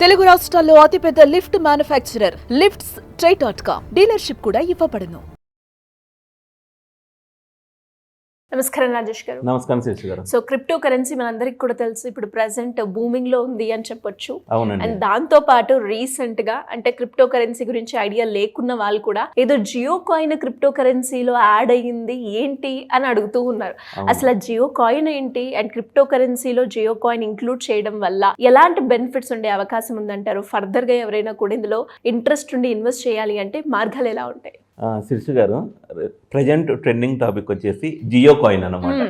తెలుగు రాష్ట్రాల్లో అతిపెద్ద lift manufacturer lifts ట్రై.com dealership కూడా ఇవ్వబడును. నమస్కారం రాజేష్ గారు. నమస్కారం శేషు గారు. సో క్రిప్టో కరెన్సీ మనందరికి కూడా తెలుసు, ఇప్పుడు ప్రెసెంట్ బూమింగ్ లో ఉంది అని చెప్పొచ్చు. అవునండి. అండ్ దాంతో పాటు రీసెంట్ గా అంటే క్రిప్టో కరెన్సీ గురించి ఐడియా లేకున్న వాళ్ళు కూడా ఏదో జియో కాయిన్ క్రిప్టో కరెన్సీలో యాడ్ అయ్యింది ఏంటి అని అడుగుతూ ఉన్నారు. అసలు జియో కాయిన్ ఏంటి అండ్ క్రిప్టో కరెన్సీలో జియో కాయిన్ ఇంక్లూడ్ చేయడం వల్ల ఎలాంటి బెనిఫిట్స్ ఉండే అవకాశం ఉందంటారు? ఫర్దర్ గా ఎవరైనా కూడా ఇందులో ఇంట్రెస్ట్ ఉండి ఇన్వెస్ట్ చేయాలి అంటే మార్గాలు ఎలా ఉంటాయి? శిర్షు గారు, ప్రజెంట్ ట్రెండింగ్ టాపిక్ వచ్చేసి జియో కాయిన్ అన్నమాట.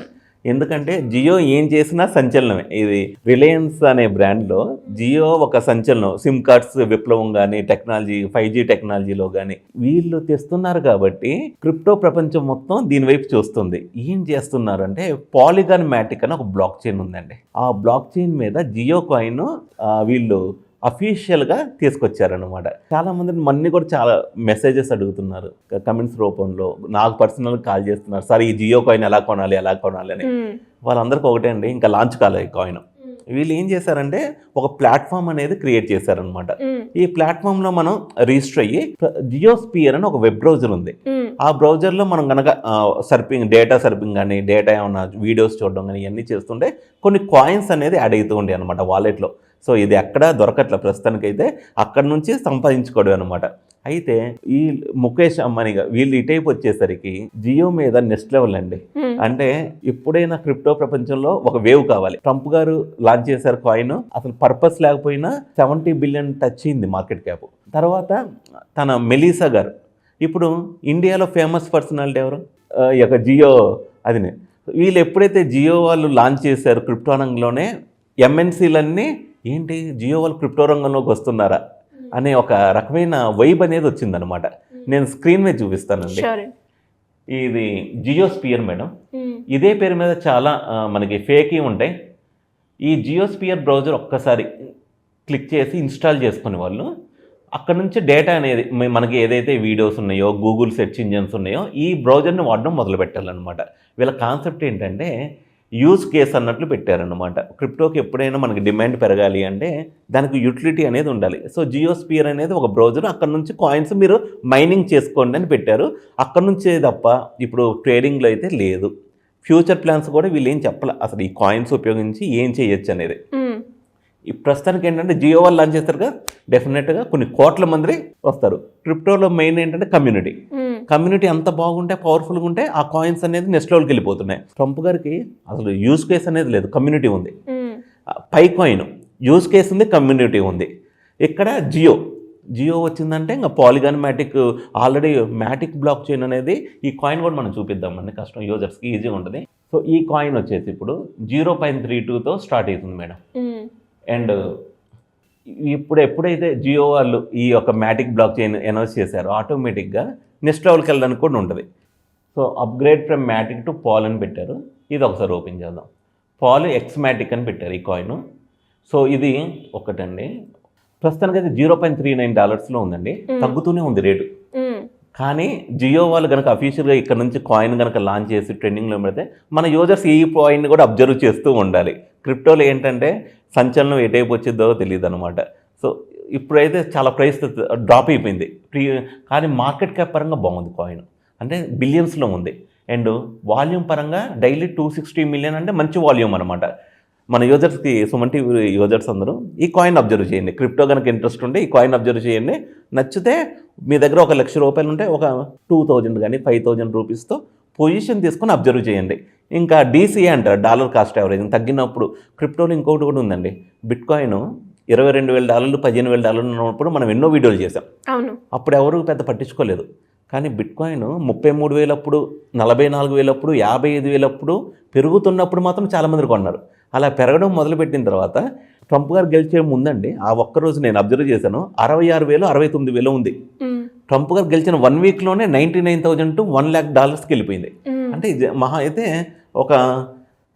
ఎందుకంటే జియో ఏం చేసినా సంచలనమే. ఇది రిలయన్స్ అనే బ్రాండ్లో జియో ఒక సంచలనం. సిమ్ కార్డ్స్ విప్లవం కానీ, టెక్నాలజీ 5G టెక్నాలజీలో కానీ వీళ్ళు తెస్తున్నారు కాబట్టి క్రిప్టో ప్రపంచం మొత్తం దీని వైపు చూస్తుంది. ఏం చేస్తున్నారు అంటే పాలిగాన్ మ్యాటిక్ అని ఒక బ్లాక్ చైన్ ఉందండి. ఆ బ్లాక్ చైన్ మీద జియో కాయిన్ వీళ్ళు అఫీషియల్గా తీసుకొచ్చారనమాట. చాలా మంది మన్ని కూడా చాలా మెసేజెస్ అడుగుతున్నారు కమెంట్స్ రూపంలో, నాకు పర్సనల్గా కాల్ చేస్తున్నారు, సార్ ఈ జియో కాయిన్ ఎలా కొనాలి అని. వాళ్ళందరికీ ఒకటే అండి, ఇంకా లాంచ్ కాలేదు ఈ కాయిన్. వీళ్ళు ఏం చేశారంటే ఒక ప్లాట్ఫామ్ అనేది క్రియేట్ చేశారనమాట. ఈ ప్లాట్ఫామ్లో మనం రిజిస్టర్ అయ్యి జియోస్పియర్ అని ఒక వెబ్ బ్రౌజర్ ఉంది. ఆ బ్రౌజర్లో మనం కనుక డేటా సర్పింగ్ కానీ, డేటా ఏమన్నా వీడియోస్ చూడడం కానీ ఇవన్నీ చేస్తుంటే కొన్ని కాయిన్స్ అనేది యాడ్ అవుతూ ఉండే అనమాట వాలెట్లో. సో ఇది ఎక్కడ దొరకట్లే ప్రస్తుతానికైతే, అక్కడ నుంచి సంపాదించుకోవడం అనమాట. అయితే ఈ ముఖేష్ అంబానీగా వీళ్ళు ఇటైపు వచ్చేసరికి జియో మీద నెక్స్ట్ లెవెల్ అండి. అంటే ఎప్పుడైనా క్రిప్టో ప్రపంచంలో ఒక వేవ్ కావాలి. ట్రంప్ గారు లాంచ్ చేశారు కాయిన్, అసలు పర్పస్ లేకపోయినా 70 బిలియన్ టచ్ అయింది మార్కెట్ క్యాప్. తర్వాత తన మెలీసా గారు, ఇప్పుడు ఇండియాలో ఫేమస్ పర్సనాలిటీ ఎవరు? ఈ యొక్క జియో అదినే. వీళ్ళు ఎప్పుడైతే జియో వాళ్ళు లాంచ్ చేశారు క్రిప్టో రంగంలోనే ఎంఎన్సీలన్నీ ఏంటి జియో వాళ్ళు క్రిప్టో రంగంలోకి వస్తున్నారా అనే ఒక రకమైన వైబ్ అనేది వచ్చిందనమాట. నేను స్క్రీన్ మీద చూపిస్తానండి. ఇది జియోస్పియర్ మేడం. ఇదే పేరు మీద చాలా మనకి ఫేక్ ఉంటాయి. ఈ జియోస్పియర్ బ్రౌజర్ ఒక్కసారి క్లిక్ చేసి ఇన్స్టాల్ చేసుకునే వాళ్ళు అక్కడ నుంచి డేటా అనేది మనకి ఏదైతే వీడియోస్ ఉన్నాయో, గూగుల్ సెర్చ్ ఇంజన్స్ ఉన్నాయో, ఈ బ్రౌజర్ని వాడడం మొదలు పెట్టాలన్నమాట. వీళ్ళ కాన్సెప్ట్ ఏంటంటే యూజ్ కేస్ అన్నట్లు పెట్టారనమాట. క్రిప్టోకి ఎప్పుడైనా మనకి డిమాండ్ పెరగాలి అంటే దానికి యూటిలిటీ అనేది ఉండాలి. సో జియోస్పియర్ అనేది ఒక బ్రౌజర్, అక్కడ నుంచి కాయిన్స్ మీరు మైనింగ్ చేసుకోండి అని పెట్టారు. అక్కడ నుంచే తప్ప ఇప్పుడు ట్రేడింగ్లో అయితే లేదు. ఫ్యూచర్ ప్లాన్స్ కూడా వీళ్ళు ఏం చెప్పాలి అసలు ఈ కాయిన్స్ ఉపయోగించి ఏం చేయొచ్చు అనేది. ఈ ప్రస్తుతానికి ఏంటంటే జియో వాళ్ళు లాంచ్ చేస్తారు కదా, డెఫినెట్గా కొన్ని కోట్ల మంది వస్తారు. క్రిప్టోలో మెయిన్ ఏంటంటే కమ్యూనిటీ అంత బాగుంటే, పవర్ఫుల్గా ఉంటే ఆ కాయిన్స్ అనేది నెక్స్ట్ లెవెల్కి వెళ్ళిపోతున్నాయి. ట్రంప్ గారికి అసలు యూజ్ కేస్ అనేది లేదు, కమ్యూనిటీ ఉంది. పై కాయిన్ యూజ్ కేస్ ఉంది, కమ్యూనిటీ ఉంది. ఇక్కడ జియో వచ్చిందంటే ఇంకా పాలిగాన్ మ్యాటిక్, ఆల్రెడీ మ్యాటిక్ బ్లాక్ చైన్ అనేది, ఈ కాయిన్ కూడా మనం చూపిద్దామండి, కష్టం యూజర్స్కి ఈజీగా ఉంటుంది. సో ఈ కాయిన్ వచ్చేసి ఇప్పుడు 0.32తో స్టార్ట్ అవుతుంది మేడం. అండ్ ఇప్పుడు ఎప్పుడైతే జియో వాళ్ళు ఈ యొక్క మ్యాటిక్ బ్లాక్ చైన్ అనౌన్స్ చేశారో ఆటోమేటిక్గా నెక్స్ట్ లెవెల్కి వెళ్ళడానికి కూడా ఉంటుంది. So upgrade from Matic to POL అని పెట్టారు. ఇది ఒకసారి ఓపెన్ చేద్దాం. పాల్ ఎక్స్ మ్యాటిక్ అని పెట్టారు ఈ కాయిన్. సో ఇది ఒకటండి. ప్రస్తుతానికి అయితే $0.39 ఉందండి, తగ్గుతూనే ఉంది రేటు. కానీ జియో వాళ్ళు కనుక అఫీషియల్గా ఇక్కడ నుంచి కాయిన్ కనుక లాంచ్ చేసి ట్రెండింగ్లో పెడితే మన యూజర్స్ ఈ కాయిన్ కూడా అబ్జర్వ్ చేస్తూ ఉండాలి. క్రిప్టోలో ఏంటంటే సంచలనం ఏ టైప్ వచ్చిందో తెలియదు అనమాట. సో ఇప్పుడైతే చాలా ప్రైస్ డ్రాప్ అయిపోయింది. కానీ మార్కెట్ క్యాప్ పరంగా బాగుంది కాయిన్, అంటే బిలియన్స్లో ఉంది. అండ్ వాల్యూమ్ పరంగా డైలీ 260 మిలియన్ అంటే మంచి వాల్యూమ్ అనమాట. మన యూజర్స్కి, సుమన్ టీవీ యూజర్స్ అందరూ ఈ కాయిన్ అబ్జర్వ్ చేయండి. క్రిప్టో కనుక ఇంట్రెస్ట్ ఉంటే ఈ కాయిన్ అబ్జర్వ్ చేయండి. నచ్చితే మీ దగ్గర ₹1,00,000 ఉంటే ఒక 2,000 కానీ 5,000 రూపీస్తో పొజిషన్ తీసుకొని అబ్జర్వ్ చేయండి. ఇంకా DCA అంటారు, డాలర్ కాస్ట్ యావరేజింగ్. తగ్గినప్పుడు క్రిప్టోలో ఇంకొకటి కూడా ఉందండి. బిట్ కాయిన్ $22,000 $15,000 ఉన్నప్పుడు మనం ఎన్నో వీడియోలు చేసాం. అప్పుడు ఎవరు పెద్ద పట్టించుకోలేదు. కానీ బిట్ కాయిన్ 33,000 అప్పుడు, 44,000 అప్పుడు, 55,000 అప్పుడు పెరుగుతున్నప్పుడు మాత్రం చాలామంది కొన్నారు. అలా పెరగడం మొదలుపెట్టిన తర్వాత ట్రంప్ గారు గెలిచే ముందండి, ఆ ఒక్కరోజు నేను అబ్జర్వ్ చేశాను, 66,000 69,000 ఉంది. ట్రంప్ గారు గెలిచిన 1 వీక్లోనే $99,000 to $1,00,000కి వెళ్ళిపోయింది. అంటే ఇది మహా అయితే ఒక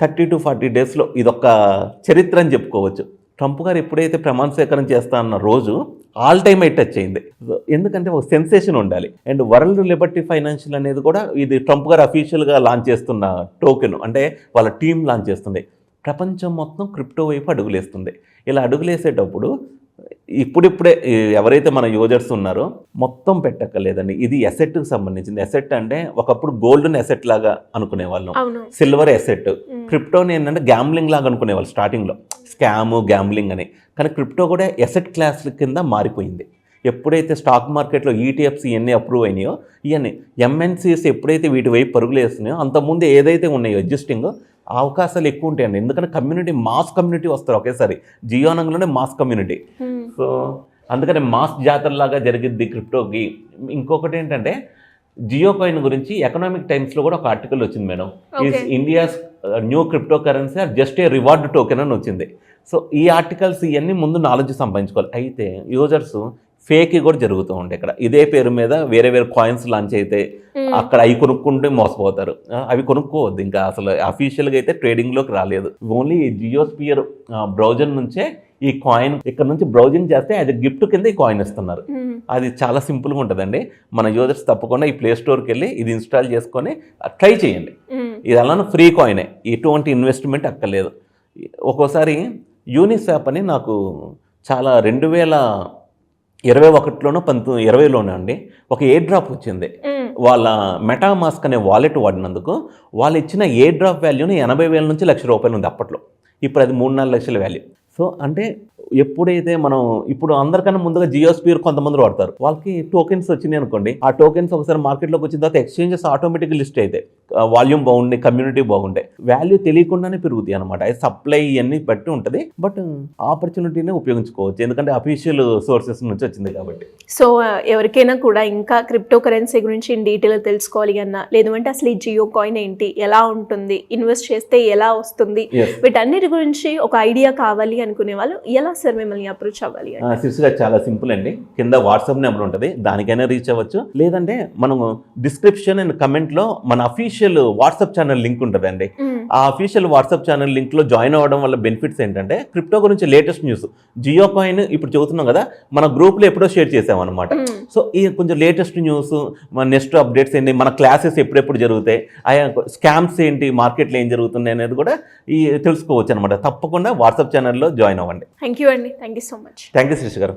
30 to 40 డేస్లో ఇదొక చరిత్ర అని చెప్పుకోవచ్చు. ట్రంప్ గారు ఎప్పుడైతే ప్రమాణ స్వీకారం చేస్తా అన్న రోజు ఆల్ టైమ్ హై టచ్ అయింది. ఎందుకంటే ఒక సెన్సేషన్ ఉండాలి. అండ్ వరల్డ్ లిబర్టీ ఫైనాన్షియల్ అనేది కూడా ఇది ట్రంప్ గారు అఫీషియల్గా లాంచ్ చేస్తున్న టోకెన్, అంటే వాళ్ళ టీం లాంచ్ చేస్తుంది. ప్రపంచం మొత్తం క్రిప్టో వైపు అడుగులేస్తుంది. ఇలా అడుగులేసేటప్పుడు ఇప్పుడిప్పుడే ఎవరైతే మన యూజర్స్ ఉన్నారో మొత్తం పెట్టక్కర్లేదండి. ఇది ఎసెట్కి సంబంధించింది. ఎసెట్ అంటే ఒకప్పుడు గోల్డ్ని ఎసెట్ లాగా అనుకునే వాళ్ళం, అవును. Silver asset. క్రిప్టోని ఏంటంటే గ్యాంబ్లింగ్ లాగా అనుకునేవాళ్ళు స్టార్టింగ్లో, స్కామ్ గ్యాంబ్లింగ్ అని. కానీ క్రిప్టో కూడా ఎసెట్ క్లాస్ కింద మారిపోయింది. ఎప్పుడైతే స్టాక్ మార్కెట్లో ఈటీఎఫ్స్ ఇవన్నీ అప్రూవ్ అయినాయో, ఇవన్నీ ఎంఎన్సీస్ ఎప్పుడైతే వీటి వైపు పరుగులు వేస్తున్నాయో, అంతకుముందు ఏదైతే ఉన్నాయో ఎగ్జిస్టింగ్ అవకాశాలు ఎక్కువ ఉంటాయండి. ఎందుకంటే కమ్యూనిటీ, మాస్ కమ్యూనిటీ వస్తారు ఒకేసారి. జియో నంగంలోనే మాస్ కమ్యూనిటీ. సో అందుకని మాస్ జాతరలాగా జరిగిద్ది క్రిప్టోకి. ఇంకొకటి ఏంటంటే జియో కాయిన్ గురించి ఎకనామిక్ టైమ్స్లో కూడా ఒక ఆర్టికల్ వచ్చింది madam. Is India's new crypto currency or just a reward token అని వచ్చింది. సో ఈ ఆర్టికల్స్ ఇవన్నీ ముందు నాలెడ్జ్ సంపాదించుకోవాలి. అయితే యూజర్స్ ఫేక్ కూడా జరుగుతూ ఉంటాయి. ఇక్కడ ఇదే పేరు మీద వేరే వేరే కాయిన్స్ లాంచ్ అయితే అక్కడ అవి కొనుక్కుంటే మోసపోతారు. అవి కొనుక్కోవద్దు. ఇంకా అసలు అఫీషియల్గా అయితే ట్రేడింగ్లోకి రాలేదు. ఓన్లీ జియోస్పియర్ బ్రౌజర్ నుంచే ఈ కాయిన్ ఇక్కడ నుంచి బ్రౌజింగ్ చేస్తే అది గిఫ్ట్ కింద ఈ కాయిన్ ఇస్తున్నారు. అది చాలా సింపుల్గా ఉంటుందండి. మన యూజర్స్ తప్పకుండా ఈ ప్లే స్టోర్కి వెళ్ళి ఇది ఇన్స్టాల్ చేసుకొని ట్రై చేయండి. ఇది అలానే ఫ్రీ కాయినే, ఎటువంటి ఇన్వెస్ట్మెంట్ అక్కర్లేదు. ఒక్కోసారి యూనిస్వాప్ అని నాకు చాలా 2021లోనో 2020లోనో అండి ఒక ఎయిర్ డ్రాప్ వచ్చింది. వాళ్ళ మెటామాస్క్ అనే వాలెట్ వాడినందుకు వాళ్ళు ఇచ్చిన ఎయిర్ డ్రాప్ వాల్యూని 80,000 నుంచి ₹1,00,000 ఉంది అప్పట్లో. ఇప్పుడు అది 3-4 లక్షల వాల్యూ. సో అంటే ఎప్పుడైతే మనం ఇప్పుడు అందరికన్నా ముందుగా జియోస్పియర్ కొంతమంది వాడతారు, వాళ్ళకి టోకెన్స్ వచ్చినాయి అనుకోండి. ఆ టోకెన్స్ ఒకసారి మార్కెట్లోకి వచ్చిన తర్వాత ఎక్స్చేంజెస్ ఆటోమేటిక్గా లిస్ట్ అయితే వాల్యూమ్ బాగుండే, కమ్యూనిటీ బాగుంటాయి, వాల్యూ తెలియకుండానే పెరుగుతాయి అనమాట. అది సప్లై ఇవన్నీ బట్టి ఉంటుంది. బట్ ఆపర్చునిటీనే ఉపయోగించుకోవచ్చు, ఎందుకంటే అఫీషియల్ సోర్సెస్ నుంచి వచ్చింది కాబట్టి. సో ఎవరికైనా కూడా ఇంకా క్రిప్టో కరెన్సీ గురించి ఇన్ డీటెయిల్ తెలుసుకోవాలి అన్నా, లేదంటే అసలు ఈ జియో కాయిన్ ఏంటి, ఎలా ఉంటుంది, ఇన్వెస్ట్ చేస్తే ఎలా వస్తుంది, వీటన్నిటి గురించి ఒక ఐడియా కావాలి అనుకునే వాళ్ళు ఎలా సార్ మిమ్మల్ని అప్రోచ్ అవ్వాలి? శిర్షిగా చాలా సింపుల్ అండి. కింద వాట్సాప్ నెంబర్ ఉంటుంది, దానికైనా రీచ్ అవ్వచ్చు. లేదంటే మనం డిస్క్రిప్షన్ అండ్ కమెంట్లో మన అఫీషియల్ వాట్సాప్ ఛానల్ లింక్ ఉంటుందండి. ఆ అఫీషియల్ వాట్సాప్ ఛానల్ లింక్లో జాయిన్ అవ్వడం వల్ల బెనిఫిట్స్ ఏంటంటే క్రిప్టో గురించి లేటెస్ట్ న్యూస్, జియో కాయిన్ ఇప్పుడు చెబుతున్నాం కదా, మన గ్రూప్లో ఎప్పుడో షేర్ చేసామన్నమాట. సో ఈ కొంచెం లేటెస్ట్ న్యూస్, మన నెక్స్ట్ అప్డేట్స్ ఏంటి, మన క్లాసెస్ ఎప్పుడెప్పుడు జరుగుతాయి, స్కామ్స్ ఏంటి, మార్కెట్లో ఏం జరుగుతున్నాయి అనేది కూడా తెలుసుకోవచ్చు అనమాట. తప్పకుండా వాట్సాప్ ఛానల్లో జాయిన్ అవ్వండి. థ్యాంక్ యూ అండి. Thank you so much. Thank you Srish గారు.